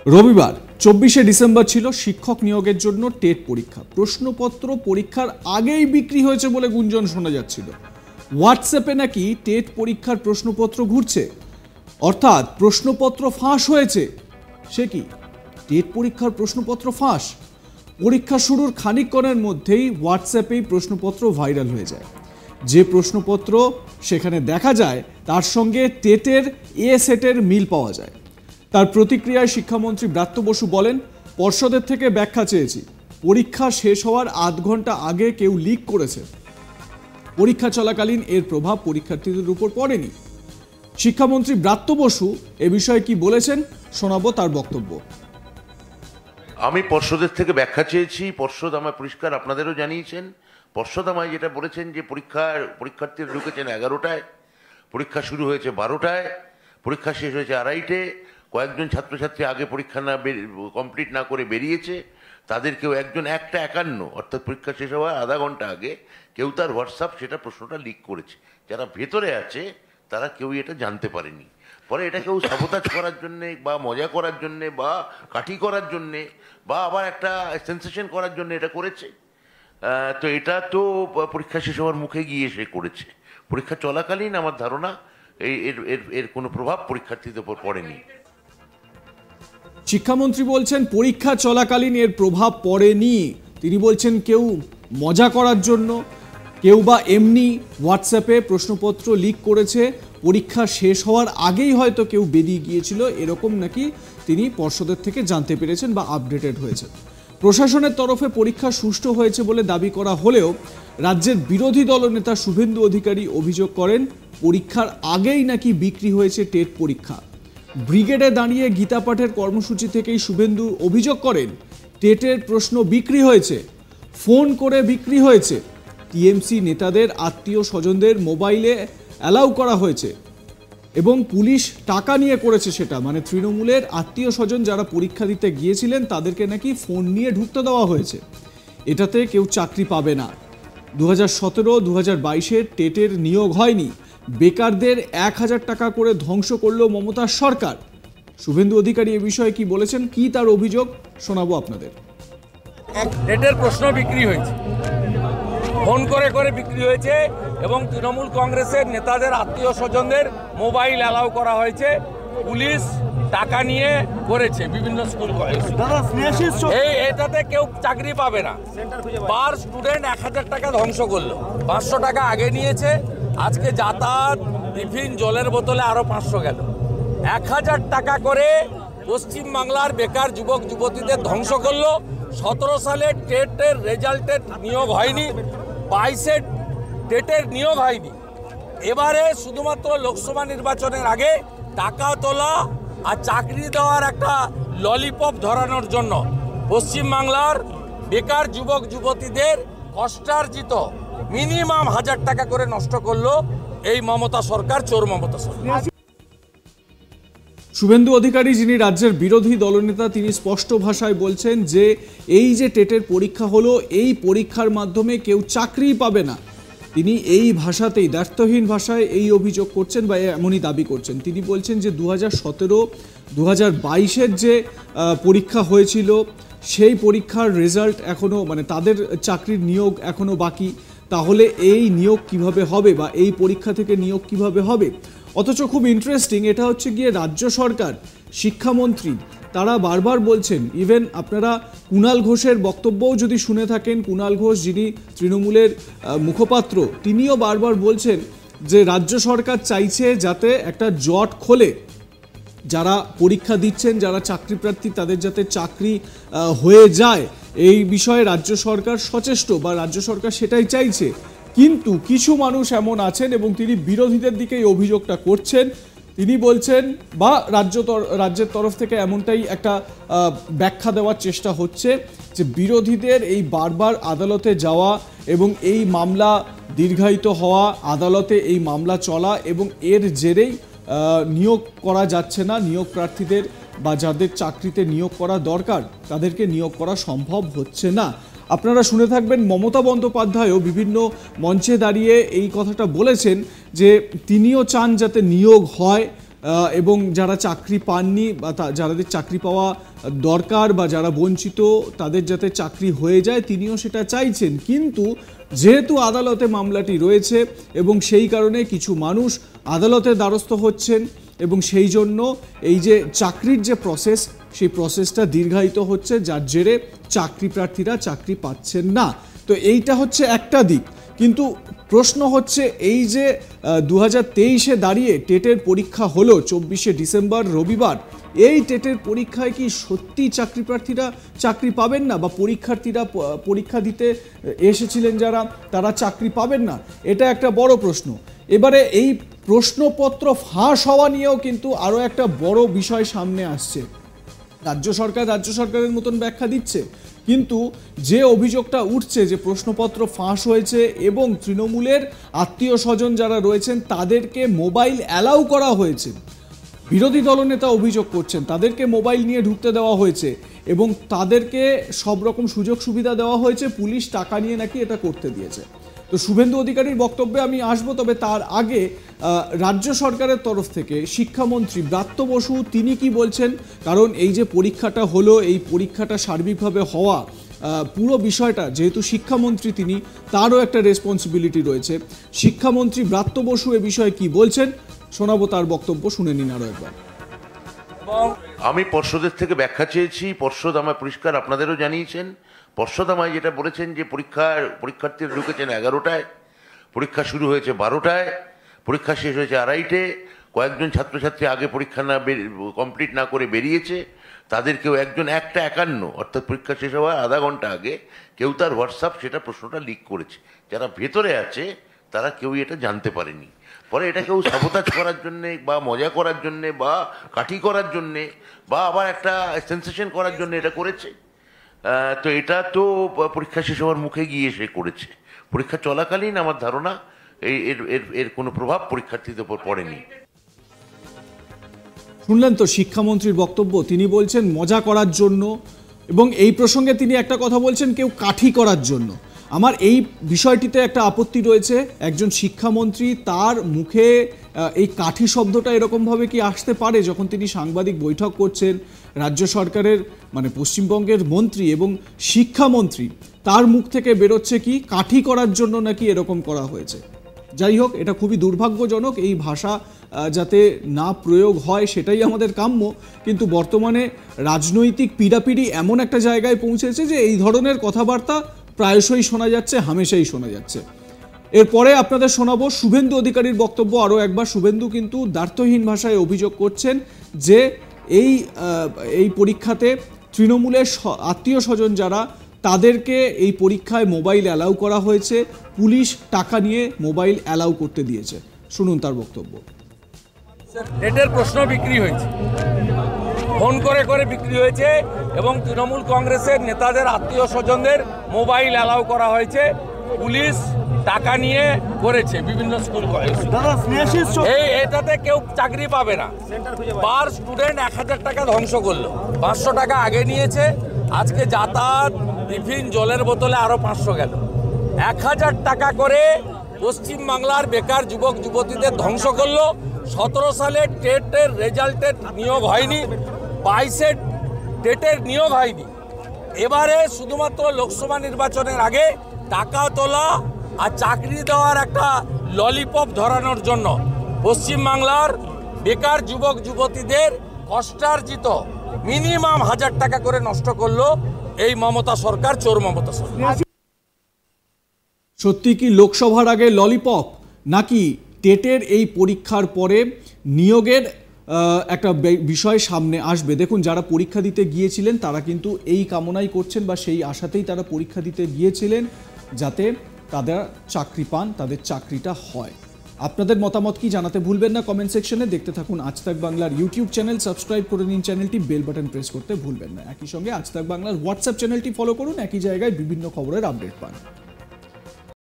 রবিবার 24শে ডিসেম্বর ছিল শিক্ষক নিয়োগের জন্য টেট পরীক্ষা। প্রশ্নপত্র পরীক্ষার আগেই বিক্রি হয়েছে বলে গুঞ্জন শোনা যাচ্ছিল। হোয়াটসঅ্যাপে নাকি টেট পরীক্ষার প্রশ্নপত্র ঘুরছে, অর্থাৎ প্রশ্নপত্র ফাঁস হয়েছে। সে কি, টেট পরীক্ষার প্রশ্নপত্র ফাঁস? পরীক্ষা শুরুর খানিকক্ষণের মধ্যেই হোয়াটসঅ্যাপেই প্রশ্নপত্র ভাইরাল হয়ে যায়। যে প্রশ্নপত্র সেখানে দেখা যায় তার সঙ্গে টেটের এ সেটের মিল পাওয়া যায়। তার প্রতিক্রিয়ায় শিক্ষামন্ত্রী ব্রাত্য বসু বলেন, পর্ষদের থেকে ব্যাখ্যা চেয়েছি, পরীক্ষা শেষ হওয়ার আধ ঘন্টা আগে কেউ লিক করেছে। পরীক্ষা চলাকালীন এর প্রভাব পরীক্ষার্থীদের উপর পড়েনি। শিক্ষামন্ত্রী ব্রাত্য বসু এ বিষয়ে কি বলেছেন শোনাবো তার বক্তব্য। আমি পর্ষদের থেকে ব্যাখ্যা চেয়েছি। পর্ষদ আমায় পরিষ্কার, আপনাদেরও জানিয়েছেন, পর্ষদ আমায় যেটা বলেছেন যে পরীক্ষার্থীরা ঢুকেছেন 11টায়, পরীক্ষা শুরু হয়েছে 12টায়, পরীক্ষা শেষ হয়েছে 2:30-টে। কয়েকজন ছাত্রছাত্রী আগে পরীক্ষা কমপ্লিট না করে বেরিয়েছে। তাদেরকেও একজন 1:51 অর্থাৎ পরীক্ষা শেষ হওয়ার আধা ঘন্টা আগে কেউ তার হোয়াটসঅ্যাপ সেটা প্রশ্নটা লিক করেছে। যারা ভেতরে আছে তারা কেউই এটা জানতে পারেনি। পরে এটা কেউ সাবোতাজ করার জন্যে বা মজা করার জন্যে বা কাঠি করার জন্যে বা আবার একটা সেন্সেশন করার জন্য এটা করেছে। তো এটা তো পরীক্ষা শেষ হওয়ার মুখে গিয়ে সে করেছে। পরীক্ষা চলাকালীন আমার ধারণা এর কোনো প্রভাব পরীক্ষার্থীদের উপর পড়েনি। শিক্ষামন্ত্রী বলছেন পরীক্ষা চলাকালীন এর প্রভাব পড়েনি। তিনি বলছেন কেউ মজা করার জন্য, কেউ বা এমনি হোয়াটসঅ্যাপে প্রশ্নপত্র লিক করেছে, পরীক্ষা শেষ হওয়ার আগেই হয়তো কেউ বেরিয়ে গিয়েছিল, এরকম নাকি তিনি পর্ষদের থেকে জানতে পেরেছেন বা আপডেটেড হয়েছে। প্রশাসনের তরফে পরীক্ষা সুষ্ঠু হয়েছে বলে দাবি করা হলেও রাজ্যের বিরোধী দলনেতা শুভেন্দু অধিকারী অভিযোগ করেন পরীক্ষার আগেই নাকি বিক্রি হয়েছে টেট পরীক্ষা। ব্রিগেডে দাঁড়িয়ে গীতা পাঠের কর্মসূচি থেকেই শুভেন্দু অভিযোগ করেন টেটের প্রশ্ন বিক্রি হয়েছে, ফোন করে বিক্রি হয়েছে। টিএমসি নেতাদের আত্মীয় স্বজনদের মোবাইলে অ্যালাউ করা হয়েছে এবং পুলিশ টাকা নিয়ে করেছে সেটা, মানে তৃণমূলের আত্মীয় স্বজন যারা পরীক্ষা দিতে গিয়েছিলেন তাদেরকে নাকি ফোন নিয়ে ঢুকতে দেওয়া হয়েছে। এটাতে কেউ চাকরি পাবে না। 2017-2022 টেটের নিয়োগ হয়নি। বেকারদের 1000 টাকা করে ধ্বংস করল মমতার সরকার। শুভেন্দু অধিকারী এ বিষয়ে কি বলেছেন, কি তার অভিযোগ শোনাবো আপনাদের। টেটের প্রশ্ন বিক্রি হয়েছে, ফোন করে করে বিক্রি হয়েছে এবং তৃণমূল কংগ্রেসের নেতাদের আত্মীয় স্বজনদের মোবাইল অ্যালাউ করা হয়েছে। পুলিশ টাকা নিয়ে করেছে বিভিন্ন স্কুল কলেজ। এটাতে কেউ চাকরি পাবে না। পার স্টুডেন্ট 1000 টাকা ধ্বংস করলো, 500 টাকা আগে নিয়েছে। আজকে যাতায়াত, টিফিন, জলের বোতলে আরো 500 গেল। 1000 টাকা করে পশ্চিমবাংলার বেকার যুবক যুবতীদের ধ্বংস করলো। 17 সালে টেটের রেজাল্টের নিয়োগ হয়নি, 22-এ টেটের নিয়োগ হয়নি। এবারে শুধুমাত্র লোকসভা নির্বাচনের আগে টাকা তোলা আর চাকরি দেওয়ার একটা ললিপপ ধরানোর জন্য পশ্চিমবাংলার বেকার যুবক যুবতীদের কষ্টার্জিত মিনিমাম 1000 টাকা করে নষ্ট করলো এই মমতা সরকার, চোর মমতা সরকার। শুভেন্দু অধিকারী, যিনি রাজ্যের বিরোধী দলনেতা, তিনি স্পষ্ট ভাষায় বলছেন যে এই যে টেটের পরীক্ষা হলো, এই পরীক্ষার মাধ্যমে কেউ চাকরি পাবে না। তিনি এই ভাষাতেই, দ্ব্যর্থহীন ভাষায় এই অভিযোগ করছেন বা এমনই দাবি করছেন। তিনি বলছেন যে 2017-2022 যে পরীক্ষা হয়েছিল সেই পরীক্ষার রেজাল্ট এখনও, মানে তাদের চাকরির নিয়োগ এখনও বাকি। তাহলে এই নিয়োগ কিভাবে হবে বা এই পরীক্ষা থেকে নিয়োগ কিভাবে হবে? অথচ খুব ইন্টারেস্টিং, এটা হচ্ছে গিয়ে রাজ্য সরকার, শিক্ষামন্ত্রী তারা বারবার বলছেন, ইভেন আপনারা কুণাল ঘোষের বক্তব্যও যদি শুনে থাকেন, কুণাল ঘোষ যিনি তৃণমূলের মুখপাত্র, তিনিও বারবার বলছেন যে রাজ্য সরকার চাইছে যাতে একটা জট খোলে, যারা পরীক্ষা দিচ্ছেন, যারা চাকরি প্রার্থী, তাদের যাতে চাকরি হয়ে যায়। এই বিষয়ে রাজ্য সরকার সচেষ্ট বা রাজ্য সরকার সেটাই চাইছে। কিন্তু কিছু মানুষ এমন আছেন এবং তিনি বিরোধীদের দিকে এই অভিযোগটা করছেন। তিনি বলছেন বা রাজ্যের তরফ থেকে এমনটাই একটা ব্যাখ্যা দেওয়ার চেষ্টা হচ্ছে যে বিরোধীদের এই বারবার আদালতে যাওয়া এবং এই মামলা দীর্ঘায়িত হওয়া, আদালতে এই মামলা চলা এবং এর জেরেই নিয়োগ করা যাচ্ছে না, নিয়োগ প্রার্থীদের বা যাদের চাকরিতে নিয়োগ করা দরকার তাদেরকে নিয়োগ করা সম্ভব হচ্ছে না। আপনারা শুনে থাকবেন মমতা বন্দ্যোপাধ্যায়ও বিভিন্ন মঞ্চে দাঁড়িয়ে এই কথাটা বলেছেন যে তিনিও চান যাতে নিয়োগ হয়, এবং যারা চাকরি পাননি বা যাদের চাকরি পাওয়া দরকার বা যারা বঞ্চিত তাদের যাতে চাকরি হয়ে যায় তিনিও সেটা চাইছেন। কিন্তু যেহেতু আদালতে মামলাটি রয়েছে এবং সেই কারণে কিছু মানুষ আদালতের দ্বারস্থ হচ্ছেন এবং সেই জন্য এই যে চাকরির যে প্রসেস সেই প্রসেসটা দীর্ঘায়িত হচ্ছে, যার জেরে চাকরি প্রার্থীরা চাকরি পাচ্ছেন না। তো এইটা হচ্ছে একটা দিক। কিন্তু প্রশ্ন হচ্ছে এই যে 2023-এ দাঁড়িয়ে টেটের পরীক্ষা হলো 24শে ডিসেম্বর রবিবার, এই টেটের পরীক্ষায় কি সত্যি চাকরি প্রার্থীরা চাকরি পাবেন না বা পরীক্ষার্থীরা পরীক্ষা দিতে এসেছিলেন যারা তারা চাকরি পাবেন না? এটা একটা বড় প্রশ্ন। এবারে এই প্রশ্নপত্র ফাঁস হওয়া নিয়েও কিন্তু আরও একটা বড় বিষয় সামনে আসছে। রাজ্য সরকারের মতন ব্যাখ্যা দিচ্ছে, কিন্তু যে অভিযোগটা উঠছে যে প্রশ্নপত্র ফাঁস হয়েছে এবং তৃণমূলের আত্মীয় স্বজন যারা রয়েছেন তাদেরকে মোবাইল অ্যালাউ করা হয়েছে, বিরোধী দলনেতা অভিযোগ করছেন তাদেরকে মোবাইল নিয়ে ঢুকতে দেওয়া হয়েছে এবং তাদেরকে সব রকম সুযোগ সুবিধা দেওয়া হয়েছে, পুলিশ টাকা নিয়ে নাকি এটা করতে দিয়েছে। তো শুভেন্দু অধিকারীর বক্তব্যে আমি আসবো, তবে তার আগে রাজ্য সরকারের তরফ থেকে শিক্ষামন্ত্রী ব্রাত্য বসু তিনি কি বলছেন, কারণ এই যে পরীক্ষাটা হলো এই পরীক্ষাটা সার্বিকভাবে হওয়া পুরো বিষয়টা যেহেতু শিক্ষামন্ত্রী তিনি তারও একটা রেসপন্সিবিলিটি রয়েছে। শিক্ষামন্ত্রী ব্রাত্য বসু এ বিষয়ে কি বলছেন শোনাবো, তার বক্তব্য শুনে নিন আরও একবার। আমি পর্ষদের থেকে ব্যাখ্যা চেয়েছি, পর্ষদ আমায় পরিষ্কার আপনাদেরও জানিয়েছেন। পর্ষদ আমায় যেটা বলেছেন যে পরীক্ষার্থীরা ঢুকেছেন 11টায়, পরীক্ষা শুরু হয়েছে 12টায়, পরীক্ষা শেষ হয়েছে 2:30-টে। কয়েকজন ছাত্রছাত্রী আগে পরীক্ষা কমপ্লিট না করে বেরিয়েছে, তাদেরকেও একজন 1:51 অর্থাৎ পরীক্ষা শেষ হওয়ার আধা ঘন্টা আগে কেউ তার হোয়াটসঅ্যাপ সেটা প্রশ্নটা লিক করেছে। যারা ভেতরে আছে তারা কেউই এটা জানতে পারেনি। পরে এটা কেউ সাবোতাজ করার জন্যে বা মজা করার জন্যে বা কাঠি করার জন্যে বা আবার একটা সেন্সেশন করার জন্য এটা করেছে। তো এটা তো পরীক্ষা শেষ হওয়ার মুখে গিয়ে সে করেছে। পরীক্ষা চলাকালীন আমার ধারণা এর কোনো প্রভাব পরীক্ষার্থীদের উপর পড়েনি। শুনলেন তো শিক্ষামন্ত্রীর বক্তব্য, তিনি বলছেন মজা করার জন্য, এবং এই প্রসঙ্গে তিনি একটা কথা বলছেন কেউ কাঠি করার জন্য। আমার এই বিষয়টিতে একটা আপত্তি রয়েছে, একজন শিক্ষামন্ত্রী তার মুখে এই কাঠি শব্দটা এরকমভাবে কি আসতে পারে যখন তিনি সাংবাদিক বৈঠক করছেন? রাজ্য সরকারের মানে পশ্চিমবঙ্গের মন্ত্রী এবং শিক্ষামন্ত্রী, তার মুখ থেকে বেরোচ্ছে কি কাঠি করার জন্য নাকি এরকম করা হয়েছে। যাই হোক, এটা খুবই দুর্ভাগ্যজনক, এই ভাষা যাতে না প্রয়োগ হয় সেটাই আমাদের কাম্য। কিন্তু বর্তমানে রাজনৈতিক পীড়াপিড়ি এমন একটা জায়গায় পৌঁছেছে যে এই ধরনের কথাবার্তা প্রায়শই শোনা যাচ্ছে, হামেশাই শোনা যাচ্ছে। এরপরে আপনাদের শোনাবো শুভেন্দু অধিকারীর বক্তব্য আরও একবার। শুভেন্দু কিন্তু দ্ব্যর্থহীন ভাষায় অভিযোগ করছেন যে এই পরীক্ষাতে তৃণমূলের আত্মীয় স্বজন যারা তাদেরকে এই পরীক্ষায় মোবাইল অ্যালাউ করা হয়েছে, পুলিশ টাকা নিয়ে মোবাইল অ্যালাউ করতে দিয়েছে। শুনুন তার বক্তব্য। টেটের প্রশ্ন বিক্রি হয়েছে, ফোন করে করে বিক্রি হয়েছে এবং তৃণমূল কংগ্রেসের নেতাদের আত্মীয় স্বজনদের মোবাইল অ্যালাউ করা হয়েছে, পুলিশ টাকা নিয়ে করেছে বিভিন্ন স্কুল কলেজ। এটাতে কেউ চাকরি পাবে না। পার স্টুডেন্ট 1000 টাকা ধ্বংস করলো, 500 টাকা আগে নিয়েছে, আজকে যাতায়াত টিফিন জলের বোতলে আরো 500 গেল। 1000 টাকা করে পশ্চিমবাংলার বেকার যুবক যুবতীদের ধ্বংস করলো। 17 সালে টেটের রেজাল্টের নিয়োগ হয়নি, 22-এ টেটের নিয়োগ হয়নি। এবারে শুধুমাত্র লোকসভা নির্বাচনের আগে টাকা তোলা আর চাকরি দেওয়ার একটা ললিপপ ধরানোর জন্য পশ্চিমবাংলার বেকার যুবক যুবতীদের কষ্টার্জিত মিনিমাম 1000 টাকা করে নষ্ট করলো এই মমতা সরকার, চোর মমতা সরকার। সত্যি কি লোকসভার আগে ললিপপ, নাকি টেটের এই পরীক্ষার পরে নিয়োগের একটা বিষয় সামনে আসবে? দেখুন, যারা পরীক্ষা দিতে গিয়েছিলেন তারা কিন্তু এই কামনাই করছেন বা সেই আশাতেই তারা পরীক্ষা দিতে গিয়েছিলেন যাতে তারা চাকরি পান, তাদের চাকরিটা হয়। আপনাদের মতামত কি জানাতে ভুলবেন না কমেন্ট সেকশনে। দেখতে থাকুন আজ তাক বাংলার ইউটিউব চ্যানেল, সাবস্ক্রাইব করে নিন চ্যানেলটি, বেল বাটন প্রেস করতে ভুলবেন না। একই সঙ্গে আজ তাক বাংলার হোয়াটসঅ্যাপ চ্যানেলটি ফলো করুন, একই জায়গায় বিভিন্ন খবরের আপডেট পান।